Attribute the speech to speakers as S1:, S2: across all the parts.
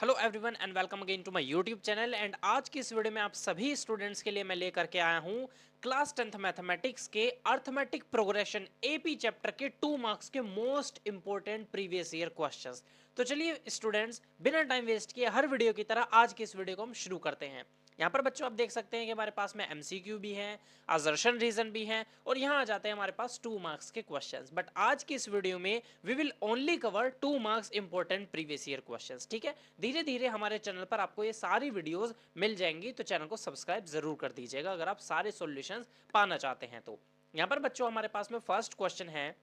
S1: Hello everyone and welcome again to my YouTube channel. And आज की इस video में आप सभी स्टूडेंट्स के लिए मैं लेकर के आया हूं क्लास 10th मैथमेटिक्स के अर्थमेटिक प्रोग्रेशन एपी चैप्टर के 2 मार्क्स के most important previous year questions. तो चलिए स्टूडेंट्स, बिना टाइम वेस्ट किए हर वीडियो की तरह आज की इस वीडियो को हम शुरू करते हैं। यहाँ पर बच्चों आप देख सकते हैं कि हमारे पास में एमसीक्यू भी है, असर्शन रीजन भी है, और यहाँ आ जाते हैं हमारे पास 2 मार्क्स के क्वेश्चंस। बट आज की इस वीडियो में we will only cover 2 marks important previous year questions. ठीक है, धीरे धीरे हमारे चैनल पर आपको ये सारी वीडियोस मिल जाएंगी, तो चैनल को सब्सक्राइब जरूर कर दीजिएगा अगर आप सारे सॉल्यूशंस पाना चाहते हैं। तो यहाँ पर बच्चों हमारे पास में फर्स्ट क्वेश्चन है,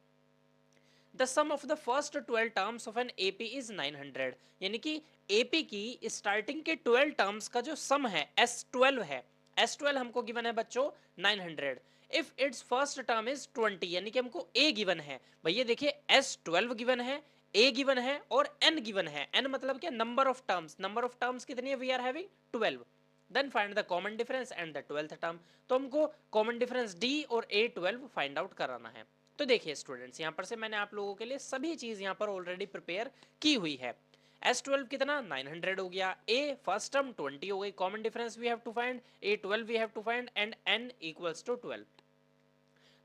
S1: the sum of the first 12 terms of an AP is 900। यानी कि एपी की स्टार्टिंग के 12 टर्म्स का जो सम है S12 है। S12 हमको गिवन है बच्चों 900। If it's first term is 20, यानी कि हमको ए गिवन है। भैया देखिए S12 गिवन है, ए गिवन है और एन गिवन है। एन मतलब क्या, number of terms. Number of terms कितनी है, we are having 12। Then find the common difference and the 12th term. तो हमको कॉमन डिफरेंस डी और A12 फाइंड आउट कराना है। तो देखिए स्टूडेंट्स, यहाँ पर से मैंने आप लोगों के लिए सभी चीज यहाँ पर ऑलरेडी प्रिपेयर की हुई है। S12 कितना 900 हो गया, ए फर्स्ट टर्म 20 हो गई, common difference we have to find, A12 we have to find and n equals to 12।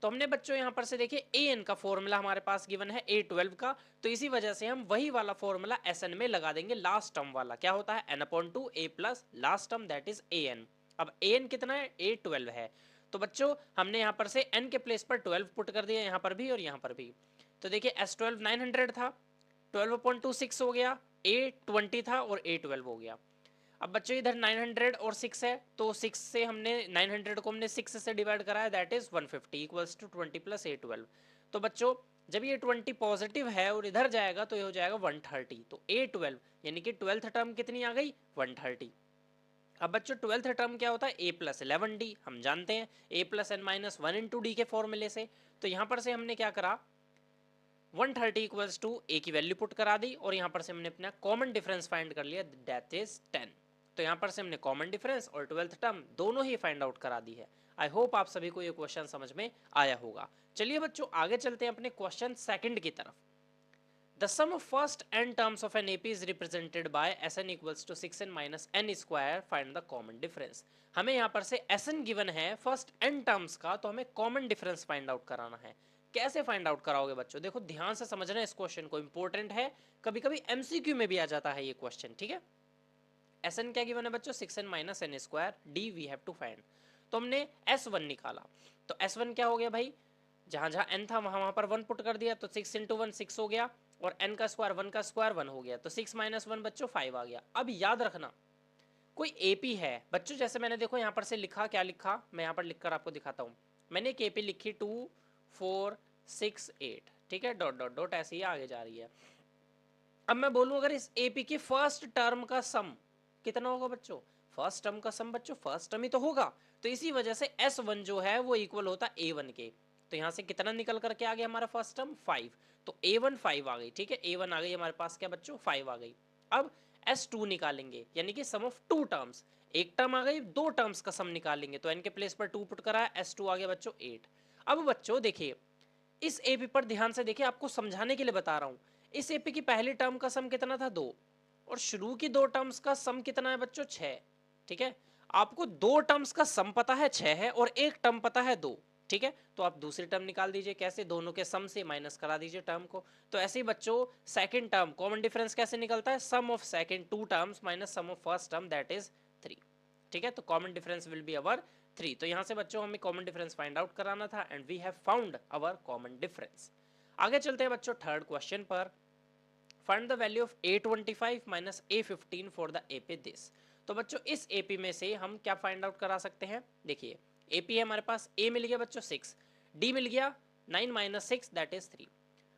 S1: तो हमने बच्चों यहाँ पर से देखिए ए एन का फॉर्मूला हमारे पास गिवन है A12 का, तो इसी वजह से हम वही वाला फॉर्मूला Sn में लगा देंगे, लास्ट टर्म वाला। क्या होता है, n/2 a plus last term that is an। अब an कितना है, A12 है। तो बच्चों हमने यहाँ पर से n के प्लेस पर 12 पुट कर दिया, यहाँ पर भी और यहाँ पर भी। तो देखिए S12 900 था, 12/2 6 हो गया, A20 था और A12 हो गया। अब बच्चों इधर 900 और 6 है, तो 6 से हमने 900 को हमने 6 से डिवाइड कराया, that is 150 equals to 20 plus A12। तो बच्चों जब ये 20 पॉजिटिव है और इधर जाएगा तो ये हो जाएगा 130। तो A12 यानी कि 12th टर्म कितनी आ गई, 130। अब बच्चों 12th टर्म क्या होता है, a प्लस 11d। हम जानते हैं a plus n minus 1 into d के फॉर्मूले से। तो यहां पर से हमने क्या करा, 130 इक्वल्स टू ए की वैल्यू पुट करा दी, और यहां पर से हमने अपना कॉमन डिफरेंस फाइंड कर लिया, दैट इज 10। तो यहां पर से हमने कॉमन डिफरेंस और 12th टर्म दोनों ही फाइंड आउट करा दी है। आई होप आप सभी को ये क्वेश्चन समझ में आया होगा। चलिए बच्चों आगे चलते हैं अपने क्वेश्चन सेकंड की तरफ। The sum of first n terms of an AP is represented by Sn equals to 6n minus n square. Find the common difference. हमें यहाँ पर से Sn given है फर्स्ट n टर्म्स का, तो हमें कॉमन डिफरेंस फाइंड आउट कराना है। कैसे फाइंड आउट कराओगे बच्चों, देखो ध्यान से समझना इस क्वेश्चन को, इंपॉर्टेंट है, कभी कभी एमसीक्यू में भी आ जाता है ये क्वेश्चन। ठीक है, Sn क्या गिवन है बच्चों, 6n minus n square, d we have to find. तो हमने S1 निकाला, तो S1 क्या हो गया भाई, जहां जहां n था वहां वहां पर 1 पुट कर दिया, तो 6 इंटू 1 6 हो गया, और n का स्क्वायर 1 का स्क्वायर 1 हो गया, तो 6 माइनस 1 बच्चों 5 आ गया। अब याद रखना कोई एपी है बच्चों, जैसे मैंने देखो यहाँ पर से लिखा, क्या लिखा, मैं यहाँ पर लिखकर आपको दिखाता हूँ। मैंने एक एपी लिखी 2 4 6 8, ठीक है, डॉट डॉट डॉट ऐसे ही आगे जा रही है। अब मैं बोलूं अगर इस एपी के फर्स्ट टर्म का सम कितना होगा बच्चों, फर्स्ट टर्म का सम बच्चों फर्स्ट टर्म ही तो होगा, तो इसी वजह से S1 जो है वो इक्वल होता है A1 के। तो यहां से कितना निकल करके आ गया हमारा फर्स्ट टर्म 5, तो A1 5 आ गई। ठीक है, A1 आ गई हमारे पास, क्या बच्चों 5 आ गई। अब S2 निकालेंगे, यानी कि सम ऑफ टू टर्म्स, एक टर्म आ गई, दो टर्म्स का सम निकालेंगे, तो n के प्लेस पर 2 पुट करा, S2 आ गया बच्चों 8। अब बच्चों देखिए इस एपी पर ध्यान से देखिए, आपको समझाने के लिए बता रहा हूं। इस एपी की पहली टर्म का सम कितना था, 2, और शुरू की दो टर्म्स का सम कितना है बच्चों, 6। ठीक है, आपको दो टर्म्स का सम पता है 6 है, और एक टर्म पता है 2। ठीक है, तो आप दूसरी टर्म निकाल दीजिए, कैसे, दोनों के सम से माइनस करा दीजिए टर्म को। तो ऐसे ही बच्चों सेकंड टर्म कॉमन डिफरेंस कैसे निकलता है, sum of second two terms minus sum of first term that is 3। ठीक है, तो common difference will be our 3। तो यहां से बच्चों हमें कॉमन डिफरेंस फाइंड आउट कराना था, and we have found our common difference. आगे चलते हैं बच्चों थर्ड क्वेश्चन पर। Find the value of A25 minus A15 for the AP this. तो बच्चों इस एपी में से हम क्या फाइंड आउट करा सकते हैं, देखिए एपी है हमारे पास, ए मिल गया बच्चों 6, डी मिल गया 9 माइनस 6 दैट इज 3।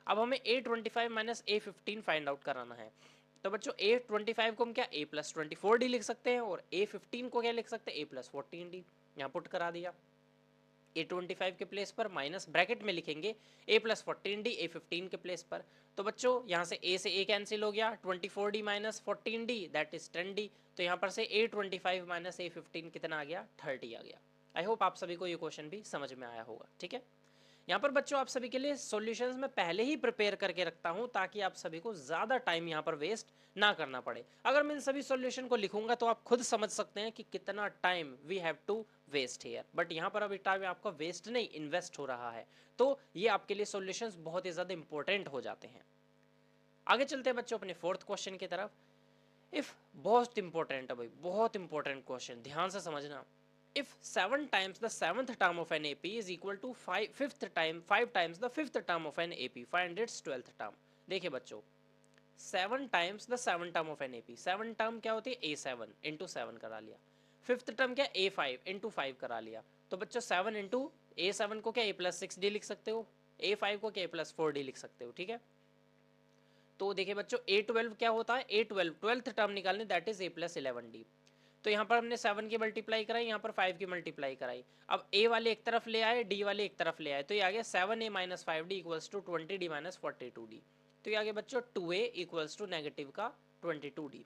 S1: अब हमें A25 minus A15 find out कराना है। तो बच्चों A25 को हम क्या A प्लस 24D लिख सकते हैं, और A15 को क्या लिख सकते हैं, A प्लस 14D। यहाँ पुट करा दिया, A25 के प्लेस पर माइनस ब्रैकेट में लिखेंगे A प्लस 14D A15 के प्लेस पर। तो बच्चों यहाँ से A से A कैंसिल हो गया, 24D minus 14D that is 10D। तो यहाँ पर से A25 माइनस A15 कितना आ गया, 30 आ गया। आई होप आप सभी को ये क्वेश्चन भी समझ में आया होगा। ठीक है, यहाँ पर बच्चों आप सभी के लिए सॉल्यूशंस मैं पहले ही प्रिपेयर करके रखता हूँ ताकि आप सभी को ज़्यादा टाइम यहाँ पर वेस्ट ना करना पड़े। अगर मैं इन सभी सॉल्यूशन को लिखूंगा तो आप खुद समझ सकते हैं कि कितना time we have to waste here, but यहाँ पर अभी टाइम आपका वेस्ट नहीं, इन्वेस्ट हो रहा है, तो ये आपके लिए सॉल्यूशंस बहुत ही ज़्यादा इंपॉर्टेंट हो जाते हैं। आगे चलते हैं बच्चों अपने फोर्थ क्वेश्चन की तरफ। इफ बहुत इंपॉर्टेंट है भाई, बहुत इंपॉर्टेंट क्वेश्चन, ध्यान से समझना। if 7 times the seventh term of an AP is equal to 5 times the fifth term of an AP, find its 12th term। देखिए बच्चों, 7 times the 7 term of an AP, 7 term क्या होती है, A7 into 7 करा लिया, fifth term क्या A5 into 5 करा लिया, तो बच्चों 7 into A7 को क्या A+6D लिख सकते हो, A5 को क्या A+4D लिख सकते हो, ठीक है। तो देखिए बच्चों A12 क्या होता है, A12 ट्वेल्थ टर्म निकालने, दैट इज A+11D। तो यहाँ पर हमने 7 की मल्टीप्लाई कराई, यहाँ पर 5 की मल्टीप्लाई कराई, अब A वाले एक तरफ ले आए, D वाले एक तरफ ले आए, तो ये आ गया 7A - 5D equals to 20D - 42D। तो ये आ गया बच्चों 2A इक्वल्स टू नेगेटिव का 22D।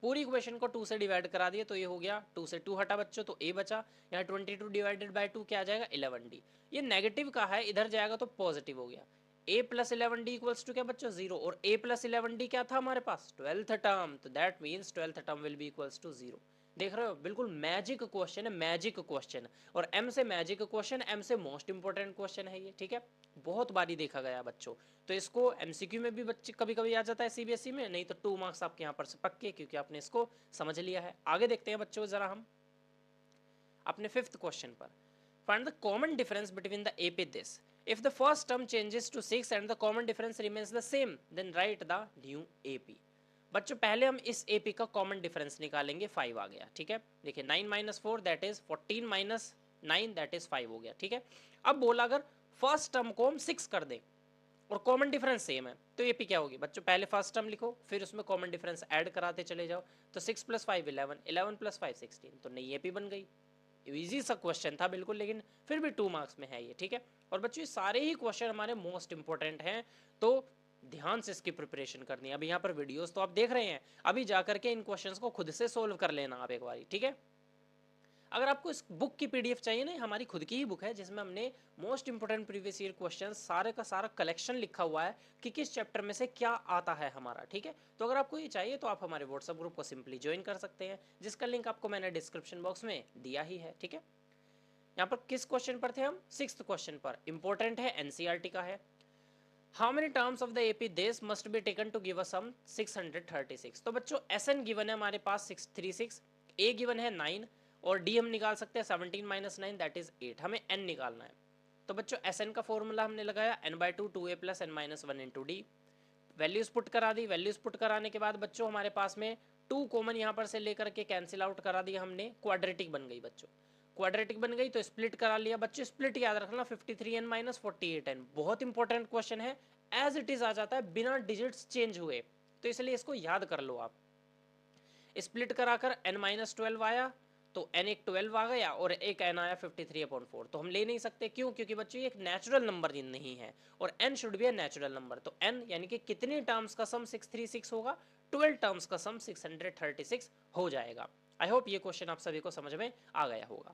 S1: पूरी इक्वेशन को 2 से डिवाइड करा दिए तो ये हो गया, 2 से 2 हटा बच्चों तो A बचा, यहाँ 22 डिवाइडेड बाय 2 क्या आ जाएगा 11D। ये नेगेटिव का है, इधर जाएगा तो पॉजिटिव हो गया। A+11D इक्वल्स टू क्या बच्चों 0, और A+11D क्या था हमारे पास, ट्वेल्थ टर्म, तो that means twelfth term will be equals to 0। देख रहे हो, बिल्कुल मैजिक क्वेश्चन है, मैजिक क्वेश्चन, और M से मैजिक क्वेश्चन, M से मोस्ट इंपोर्टेंट क्वेश्चन है ये, ठीक है, बहुत बारी देखा गया बच्चों। तो इसको MCQ में भी बच्चे कभी कभी आ जाता है CBSE में, नहीं तो 2 मार्क्स आपके यहाँ पर से पक्के, क्योंकि आपने इसको समझ लिया है। आगे देखते हैं बच्चों जरा हम अपने फिफ्थ क्वेश्चन पर। Find the common difference between the AP this, if the first term changes to 6 and the common difference remains the same then write the new AP। बच्चों पहले हम इस AP का कॉमन डिफरेंस निकालेंगे, 5 आ गया, ठीक है। देखिए 9 - 4 दैट इज 14 - 9 दैट इज 5 हो गया, ठीक है। अब बोला अगर फर्स्ट टर्म को हम 6 कर दें और कॉमन डिफरेंस सेम है तो AP क्या होगी बच्चों, पहले फर्स्ट टर्म लिखो, फिर उसमें कॉमन डिफरेंस ऐड कराते चले जाओ, तो 6 + 5 11, 11 + 5 16, तो नई AP बन गई। इजी सा क्वेश्चन था बिल्कुल, लेकिन फिर भी 2 मार्क्स में है ये, ठीक है। और बच्चों ये सारे ही क्वेश्चन हमारे मोस्ट इंपोर्टेंट हैं, तो ध्यान से इसकी प्रिपरेशन करनी है। अभी यहाँ पर वीडियोस तो आप देख रहे हैं, अभी जाकर के इन क्वेश्चंस को खुद से सोल्व कर लेना आप एक बारी, ठीक है। अगर आपको इस बुक की PDF चाहिए ना, हमारी खुद की ही बुक है जिसमें हमने most important previous year question सारे का सारा कलेक्शन लिखा हुआ है कि किस चैप्टर में से क्या आता है हमारा, ठीक है। तो अगर आपको ये चाहिए तो आप हमारे व्हाट्सएप ग्रुप को सिंपली ज्वाइन कर सकते हैं, जिसका लिंक आपको मैंने डिस्क्रिप्शन बॉक्स में दिया ही है, ठीक है। यहाँ पर किस क्वेश्चन पर थे हम, सिक्स्थ क्वेश्चन पर, इंपॉर्टेंट है, NCERT का है। How many terms of the AP this must be taken to give a sum 636। तो बच्चों SN गिवन है हमारे पास 636, A गिवन है 9, और D हम निकाल सकते हैं 17 - 9 दैट इज 8, हमें N निकालना है। तो बच्चों SN का फॉर्मूला हमने लगाया n/2 2A + n - 1 × D। Values put करा दी, वैल्यूज पुट कराने के बाद बच्चों हमारे पास में 2 कॉमन यहाँ पर से लेकर के कैंसिल आउट करा दिया हमने, क्वाड्रेटिक बन गई बच्चों, क्वाड्रेटिक बन गई तो स्प्लिट करा लिया बच्चों। स्प्लिट याद रखना 53n - 48n, बहुत इंपॉर्टेंट क्वेश्चन है, एज इट इज आ जाता है बिना डिजिट्स चेंज हुए, तो इसलिए इसको याद कर लो आप। स्प्लिट कराकर n - 12 आया, तो n एक 12 आ गया और एक n आया 53/4, तो हम ले नहीं सकते, क्यों, क्योंकि बच्चों ये एक नेचुरल नंबर नहीं है, और n should be a natural number. तो n यानी कि कितने टर्म्स का सम 636 होगा, 12 टर्म्स का सम 636 हो जाएगा। आई होप ये क्वेश्चन आप सभी को समझ में आ गया होगा।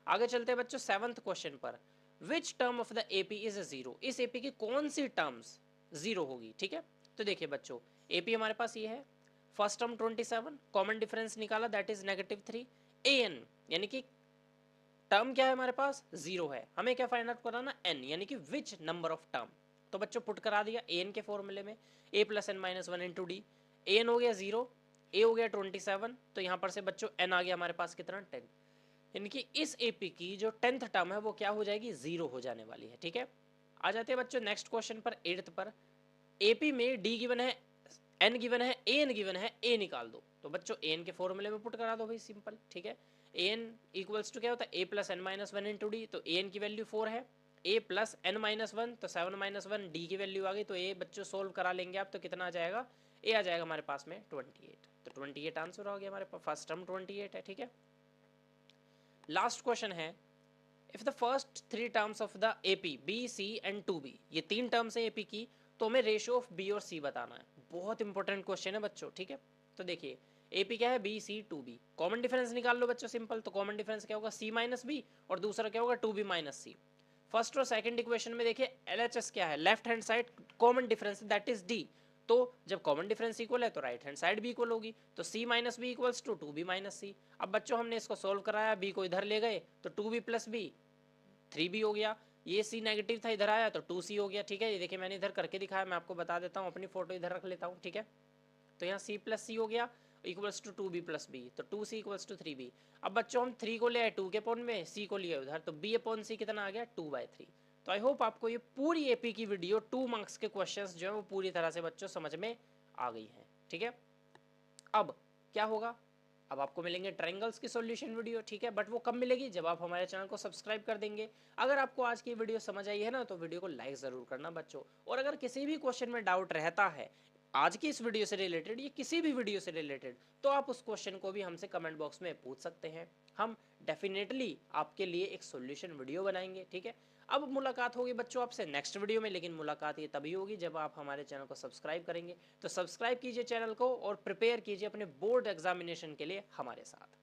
S1: आगे चलते हैं बच्चों सेवंथ क्वेश्चन पर। Which term of the AP is 0, इस AP की कौन सी टर्म्स 0 होगी, ठीक है। तो देखिए बच्चों AP हमारे पास ये है, फर्स्ट टर्म 27, कॉमन डिफरेंस निकाला दैट इज -3, AN यानी कि टर्म क्या है हमारे पास 0 है, हमें क्या फाइंड आउट कराना N यानी कि विच नंबर ऑफ टर्म। तो बच्चों पुट करा दिया AN के फॉर्मूले में, A + n - 1 × D, AN हो गया 0, A हो गया 27, तो यहाँ पर से बच्चों N आ गया हमारे पास कितना 10, यानी कि इस AP की जो 10th टर्म है वो क्या हो जाएगी 0 हो जाने वाली है, ठीक है। आ जाते हैं बच्चों नेक्स्ट क्वेश्चन पर, 8th पर। AP में D गिवन है, N गिवन है, AN गिवन है, A निकाल दो, तो बच्चों AN के फॉर्मूले में पुट करा दो भाई, सिंपल, ठीक है। AN इक्वल्स टू क्या होता है A + n - 1 × D, तो AN की वैल्यू 4 है, A + n - 1 तो 7 - 1, D की वैल्यू आ गई, तो A बच्चों सोल्व करा लेंगे आप तो कितना आ जाएगा, A आ जाएगा हमारे पास में 28, तो 28 आंसर हो गया हमारे पास, फर्स्ट टर्म 28 है, ठीक है। लास्ट क्वेश्चन है, if the first 3 terms of the AP B C and 2B, ये 3 टर्म्स है AP की, तो हमें रेशियो ऑफ B और C बताना है। बहुत इंपॉर्टेंट क्वेश्चन है बच्चों, ठीक है। तो देखिए AP क्या है B C 2B, common difference निकाल लो बच्चों, सिंपल, तो कॉमन डिफरेंस क्या होगा C - B, और दूसरा क्या होगा 2B - C। फर्स्ट और सेकंड इक्वेशन में देखिए LHS क्या है, left hand side common difference that is D। तो जब कॉमन डिफरेंस इक्वल है तो राइट हैंड साइड भी इक्वल होगी, तो C minus B equals to 2B minus C. अब बच्चों हमने इसको सोल्व कराया, B को इधर ले गए तो 2B प्लस बी 3B हो गया, ये C नेगेटिव था इधर आया तो 2C हो गया। ठीक है, ये देखिए मैंने इधर करके दिखाया, मैं आपको बता देता हूँ, अपनी फोटो इधर रख लेता हूँ। ठीक है, तो यहाँ C प्लस सी हो गया equals to 2B plus B, तो 2C इक्वल्स टू 3B। अब बच्चों हम 3 को ले आए 2 के अपॉन में, C को लिए उधर, तो B अपॉन C कितना आ गया 2/3। तो आई होप आपको ये पूरी एपी की वीडियो 2 मार्क्स के क्वेश्चंस जो है वो पूरी तरह से बच्चों समझ में आ गई हैं। ठीक है, अब क्या होगा, अब आपको मिलेंगे ट्रायंगल्स की सॉल्यूशन वीडियो। ठीक है, बट वो कब मिलेगी, जब आप हमारे चैनल को सब्सक्राइब कर देंगे। अगर आपको आज की वीडियो समझ आई है ना, तो वीडियो को लाइक ज़रूर करना बच्चों, और अगर किसी भी क्वेश्चन में डाउट रहता है आज की इस वीडियो से रिलेटेड या किसी भी वीडियो से रिलेटेड, तो आप उस क्वेश्चन को भी हमसे कमेंट बॉक्स में पूछ सकते हैं। हम डेफिनेटली आपके लिए एक सॉल्यूशन वीडियो बनाएंगे। ठीक है, अब मुलाकात होगी बच्चों आपसे नेक्स्ट वीडियो में, लेकिन मुलाकात ये तभी होगी जब आप हमारे चैनल को सब्सक्राइब करेंगे। तो सब्सक्राइब कीजिए चैनल को और प्रिपेयर कीजिए अपने बोर्ड एग्जामिनेशन के लिए हमारे साथ।